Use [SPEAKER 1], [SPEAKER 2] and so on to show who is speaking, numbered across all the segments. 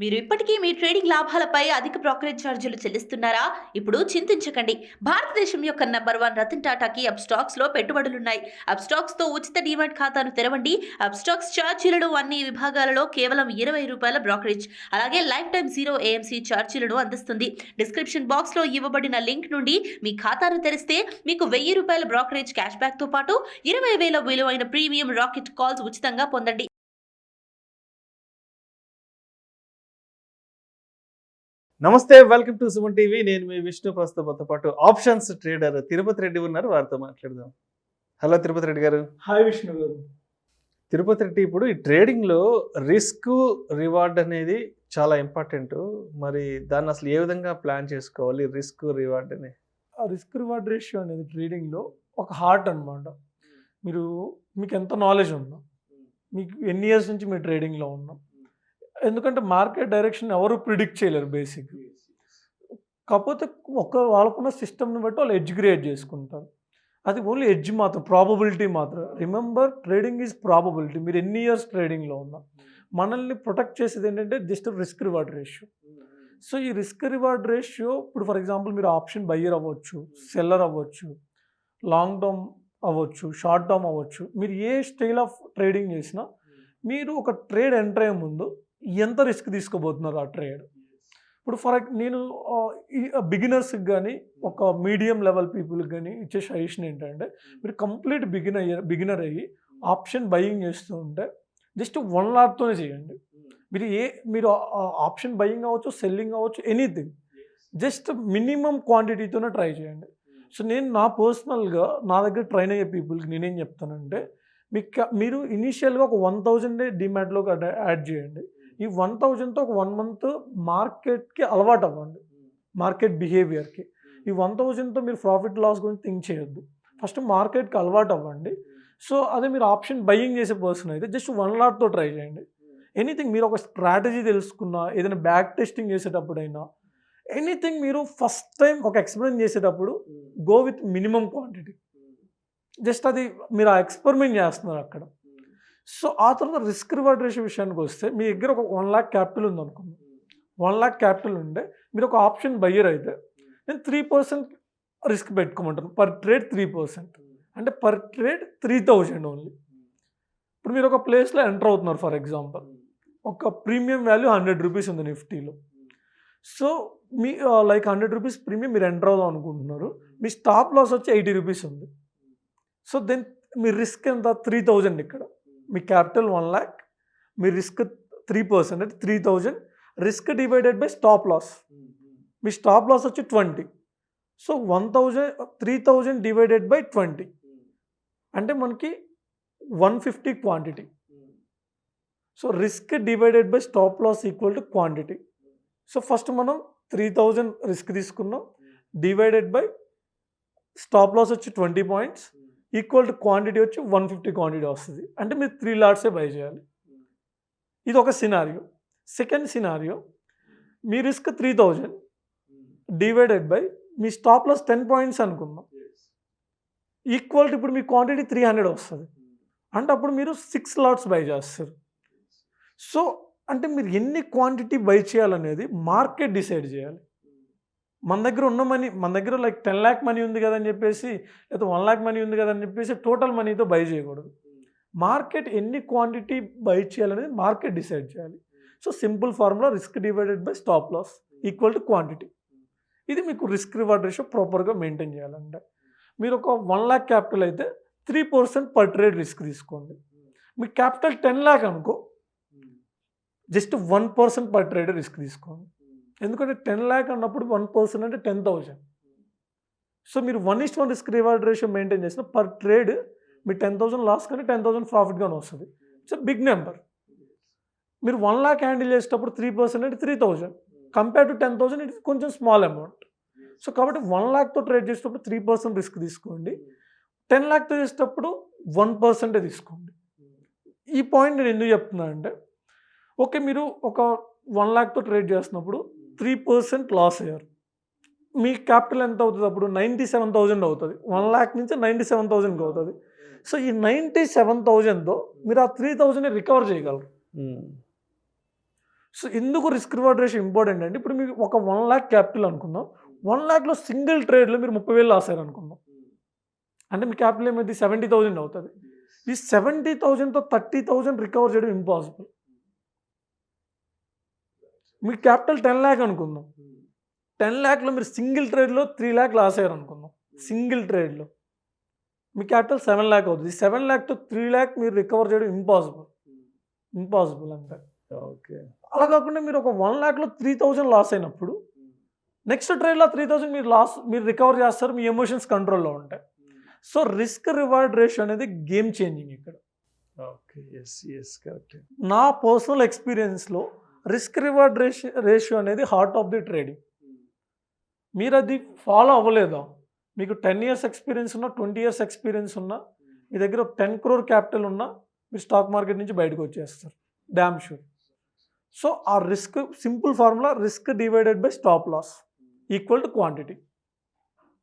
[SPEAKER 1] మీరు ఇప్పటికీ మీ ట్రేడింగ్ లాభాలపై అధిక బ్రోకరేజ్ ఛార్జీలు చెల్లిస్తున్నారా? ఇప్పుడు చింతించకండి. భారతదేశం యొక్క నంబర్ 1 రతన్ టాటాకి అప్‌స్టాక్స్ లో పెట్టుబడులున్నాయి. అప్‌స్టాక్స్ తో ఉచిత డీమాట్ ఖాతాను తెరవండి. అప్‌స్టాక్స్ ఛార్జీలను అన్ని విభాగాలలో కేవలం ₹20 బ్రోకరేజ్. అలాగే లైఫ్ టైమ్ జీరో ఏఎంసీ ఛార్జీలను అందిస్తుంది. డిస్క్రిప్షన్ బాక్స్ లో ఇవ్వబడిన లింక్ నుండి మీ ఖాతాను తెరిస్తే మీకు ₹1000 బ్రోకరేజ్ క్యాష్ బ్యాక్ తో పాటు 20,000 విలువైన ప్రీమియం రాకెట్ కాల్స్ ఉచితంగా పొందండి.
[SPEAKER 2] నమస్తే, వెల్కమ్ టు సుమన్ టీవీ. నేను మీ విష్ణు. ప్రస్తుతంతో పాటు ఆప్షన్స్ ట్రేడర్ తిరుపతి రెడ్డి ఉన్నారు, వారితో మాట్లాడదాం. హలో తిరుపతి రెడ్డి గారు.
[SPEAKER 3] హాయ్ విష్ణు గారు.
[SPEAKER 2] తిరుపతి రెడ్డి, ఇప్పుడు ఈ ట్రేడింగ్లో రిస్క్ రివార్డ్ అనేది చాలా ఇంపార్టెంట్. మరి దాన్ని అసలు ఏ విధంగా ప్లాన్ చేసుకోవాలి, రిస్క్ రివార్డ్ అని?
[SPEAKER 3] ఆ రిస్క్ రివార్డ్ రేషియో అనేది ట్రేడింగ్లో ఒక హార్ట్ అనమాట. మీకు ఎంత నాలెడ్జ్ ఉందో, మీకు ఎన్ని ఇయర్స్ నుంచి మీరు ట్రేడింగ్లో ఉన్నాం, ఎందుకంటే మార్కెట్ డైరెక్షన్ ఎవరు ప్రిడిక్ట్ చేయలేరు బేసిక్. కాకపోతే వాళ్ళకున్న సిస్టమ్ని బట్టి వాళ్ళు ఎడ్జ్ క్రియేట్ చేసుకుంటారు. అది ఓన్లీ ఎడ్జ్ మాత్రం, ప్రాబబిలిటీ మాత్రం. Remember, trading is probability. మీరు ఎన్ని ఇయర్స్ ట్రేడింగ్లో ఉన్నా మనల్ని ప్రొటెక్ట్ చేసేది ఏంటంటే just risk reward ratio. So ఈ రిస్క్ రివార్డ్ రేషియో, ఇప్పుడు ఫర్ ఎగ్జాంపుల్ మీరు ఆప్షన్ బయ్యర్ అవ్వచ్చు, సెల్లర్ అవ్వచ్చు, లాంగ్ టర్మ్ అవ్వచ్చు, షార్ట్ టర్మ్ అవ్వచ్చు. మీరు ఏ స్టైల్ ఆఫ్ ట్రేడింగ్ చేసినా మీరు ఒక ట్రేడ్ ఎంటర్ అయ్యే ముందు ఎంత రిస్క్ తీసుకోబోతున్నారు ఆ ట్రేడ్. ఇప్పుడు నేను ఈ బిగినర్స్కి కానీ ఒక మీడియం లెవెల్ పీపుల్కి కానీ ఇచ్చే సజెషన్ ఏంటంటే, మీరు కంప్లీట్ బిగినర్ అయ్యి ఆప్షన్ బయింగ్ చేస్తూ ఉంటే జస్ట్ 1 లాట్తోనే చేయండి. మీరు ఆప్షన్ బయింగ్ అవ్వచ్చు, సెల్లింగ్ అవ్వచ్చు, ఎనీథింగ్ జస్ట్ మినిమం క్వాంటిటీతోనే ట్రై చేయండి. సో నేను నా పర్సనల్గా నా దగ్గర ట్రైన్ అయ్యే పీపుల్కి నేనేం చెప్తానంటే, మీరు ఇనీషియల్గా ఒక 1000 డిమాట్లోకి యాడ్ చేయండి. ఈ 1000తో ఒక 1 మంత్ మార్కెట్కి అలవాటు అవ్వండి, మార్కెట్ బిహేవియర్కి. ఈ 1000తో మీరు ప్రాఫిట్ లాస్ గురించి థింక్ చేయొద్దు. ఫస్ట్ మార్కెట్కి అలవాటు అవ్వండి. సో అదే మీరు ఆప్షన్ బయింగ్ చేసే పర్సన్ అయితే జస్ట్ 1 లాట్తో ట్రై చేయండి. ఎనీథింగ్ మీరు ఒక స్ట్రాటజీ తెలుసుకున్నా, ఏదైనా బ్యాక్ టెస్టింగ్ చేసేటప్పుడైనా, ఎనీథింగ్ మీరు ఫస్ట్ టైం ఒక ఎక్స్పెరిమెంట్ చేసేటప్పుడు go with minimum quantity. Just అది మీరు ఆ ఎక్స్పెరిమెంట్ చేస్తున్నారు అక్కడ. సో ఆ తర్వాత రిస్క్ రివార్డ్ రేషియో విషయానికి వస్తే, మీ దగ్గర ఒక 1 lakh క్యాపిటల్ ఉంది అనుకుందాం. 1 lakh క్యాపిటల్ ఉంటే మీరు ఒక ఆప్షన్ బయ్యర్ అయితే నేను 3% రిస్క్ పెట్టుకోమంటాను. పర్ ట్రేడ్ 3%, అంటే పర్ ట్రేడ్ 3000 ఓన్లీ. ఇప్పుడు మీరు ఒక ప్లేస్లో ఎంటర్ అవుతున్నారు. ఫర్ ఎగ్జాంపుల్ ఒక ప్రీమియం వాల్యూ ₹100 ఉంది నిఫ్టీలో. సో మీ లైక్ ₹100 ప్రీమియం మీరు ఎంటర్ అవుదాం అనుకుంటున్నారు. మీ స్టాప్ లాస్ వచ్చి ₹80 ఉంది. సో దెన్ మీ రిస్క్ ఎంత? 3000. ఇక్కడ మీ క్యాపిటల్ 1 lakh, మీ రిస్క్ 3%, అంటే 3000. Risk divided by stop loss, మీ స్టాప్ లాస్ వచ్చి 20. సో 3000 డివైడెడ్ బై 20 అంటే మనకి 150 quantity. So risk divided by stop loss equal to quantity. So first మనం 3000 రిస్క్ తీసుకున్నాం, డివైడెడ్ బై స్టాప్ లాస్ వచ్చి 20 పాయింట్స్, ఈక్వల్ టు క్వాంటిటీ వచ్చి 150 quantity వస్తుంది. అంటే మీరు 3 లాట్సే బై చేయాలి. ఇది ఒక సినారియో. సెకండ్ సినారియో, మీ రిస్క్ 3000 డివైడెడ్ బై మీ స్టాప్ లాస్ 10 పాయింట్స్ అనుకుందాం, ఈక్వల్ టు ఇప్పుడు మీ క్వాంటిటీ 300 వస్తుంది. అంటే అప్పుడు మీరు 6 లాట్స్ బై చేస్తారు. సో అంటే మీరు ఎన్ని క్వాంటిటీ బై చేయాలనేది మార్కెట్ డిసైడ్ చేయాలి. మన దగ్గర ఉన్న మనీ, మన దగ్గర లైక్ 10 lakh మనీ ఉంది కదని చెప్పేసి, లేదా 1 lakh మనీ ఉంది కదని చెప్పేసి టోటల్ మనీతో బై చేయకూడదు. మార్కెట్ ఎన్ని క్వాంటిటీ బై చేయాలనేది మార్కెట్ డిసైడ్ చేయాలి. So simple formula, risk divided by stop loss equal to quantity. ఇది మీకు రిస్క్ రివార్డ్ రేషియో ప్రాపర్గా మెయింటైన్ చేయాలంటే. మీరు ఒక 1 lakh క్యాపిటల్ అయితే 3% పర్ ట్రేడ్ రిస్క్ తీసుకోండి. మీ క్యాపిటల్ 10 lakh అనుకో, జస్ట్ 1% పర్ ట్రేడ్ రిస్క్ తీసుకోండి. ఎందుకంటే 10 lakh అన్నప్పుడు 1% అంటే 10,000. సో మీరు 1:1 రిస్క్ రివార్డ్ రేషియో మెయింటైన్ చేసిన పర్ ట్రేడ్ మీ 10,000 లాస్ కానీ 10,000 ప్రాఫిట్ కానీ వస్తుంది. It's big number. మీరు 1 lakh హ్యాండిల్ చేసేటప్పుడు 3% అంటే 3,000, కంపేర్ టు 10,000 ఇట్ కొంచెం స్మాల్ అమౌంట్. సో కాబట్టి 1 lakhతో ట్రేడ్ చేసేటప్పుడు 3% రిస్క్ తీసుకోండి. 10 lakhతో చేసేటప్పుడు 1% తీసుకోండి. ఈ పాయింట్ నేను ఎందుకు చెప్తున్నా అంటే, ఓకే మీరు ఒక 1 lakhతో ట్రేడ్ చేస్తున్నప్పుడు 3% లాస్ అయ్యారు. మీ క్యాపిటల్ ఎంత అవుతుంది? అప్పుడు 97,000 అవుతుంది. 1 lakh నుంచి 97,000 అవుతుంది. సో ఈ 97,000తో మీరు ఆ 3,000 రికవర్ చేయగలరు. సో ఎందుకు రిస్క్ రివార్డ్ రేషియో ఇంపార్టెంట్ అంటే ఇప్పుడు మీకు ఒక 1 lakh క్యాపిటల్ అనుకుందాం, 1 lakhలో సింగిల్ ట్రేడ్లో మీరు 30,000 లాస్ అయ్యారు అనుకుందాం. అంటే మీ క్యాపిటల్ ఏమైంది 70,000 అవుతుంది. ఈ 70,000తో 30,000 రికవర్ చేయడం ఇంపాసిబుల్. మీ క్యాపిటల్ 10 lakh అనుకుందాం, 10 lakhలో మీరు సింగిల్ ట్రేడ్లో 3 lakh లాస్ అయ్యారు అనుకుందాం. సింగిల్ ట్రేడ్లో మీ క్యాపిటల్ 7 lakh అవుతుంది. 7 lakhతో 3 lakh మీరు రికవర్ చేయడం ఇంపాసిబుల్ అంటే.
[SPEAKER 2] ఓకే.
[SPEAKER 3] అలా కాకుండా మీరు ఒక 1 lakhలో 3,000 లాస్ అయినప్పుడు నెక్స్ట్ ట్రేడ్లో 3,000 మీరు రికవర్ చేస్తారు, మీ ఎమోషన్స్ కంట్రోల్లో ఉంటాయి. సో రిస్క్ రివార్డ్ రేషియో అనేది గేమ్ చేంజింగ్ ఇక్కడ.
[SPEAKER 2] ఓకే. Yes correct.
[SPEAKER 3] నా పర్సనల్ ఎక్స్పీరియన్స్లో రిస్క్ రివార్డ్ రేషియో అనేది హార్ట్ ఆఫ్ ది ట్రేడింగ్. మీరు అది ఫాలో అవ్వలేదా, మీకు 10 years ఎక్స్పీరియన్స్ ఉన్నా, 20 years ఎక్స్పీరియన్స్ ఉన్నా, మీ దగ్గర 10 crore క్యాపిటల్ ఉన్నా, మీరు స్టాక్ మార్కెట్ నుంచి బయటకు వచ్చేస్తారు డ్యామ్ షూర్. సో ఆ risk simple formula, risk divided by stop loss equal to quantity.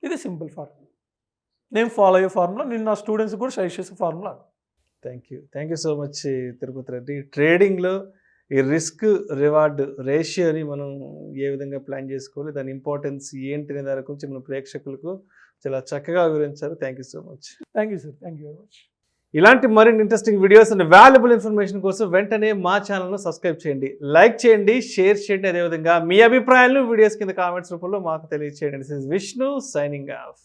[SPEAKER 3] ఇది సింపుల్ ఫార్ములా, నేను ఫాలో అయ్యే ఫార్ములా, నేను నా స్టూడెంట్స్ కూడా సజెస్ట్ చేసే formula.
[SPEAKER 2] Thank you so much Tirupati Reddy. ట్రేడింగ్లో ఈ రిస్క్ రివార్డ్ రేషియోని మనం ఏ విధంగా ప్లాన్ చేసుకోవాలి, దాని ఇంపార్టెన్స్ ఏంటి అనే దాని గురించి మన ప్రేక్షకులకు చాలా చక్కగా వివరించారు. Thank you so much.
[SPEAKER 3] Thank you sir, thank you very much.
[SPEAKER 2] ఇలాంటి మరిన్ని interesting videos and valuable information కోసం వెంటనే మా ఛానల్ను సబ్స్క్రైబ్ చేయండి, లైక్ చేయండి, షేర్ చేయండి. అదేవిధంగా మీ అభిప్రాయాలను వీడియోస్ కింద కామెంట్స్ రూపంలో మాకు తెలియజేయండి. This is Vishnu signing off.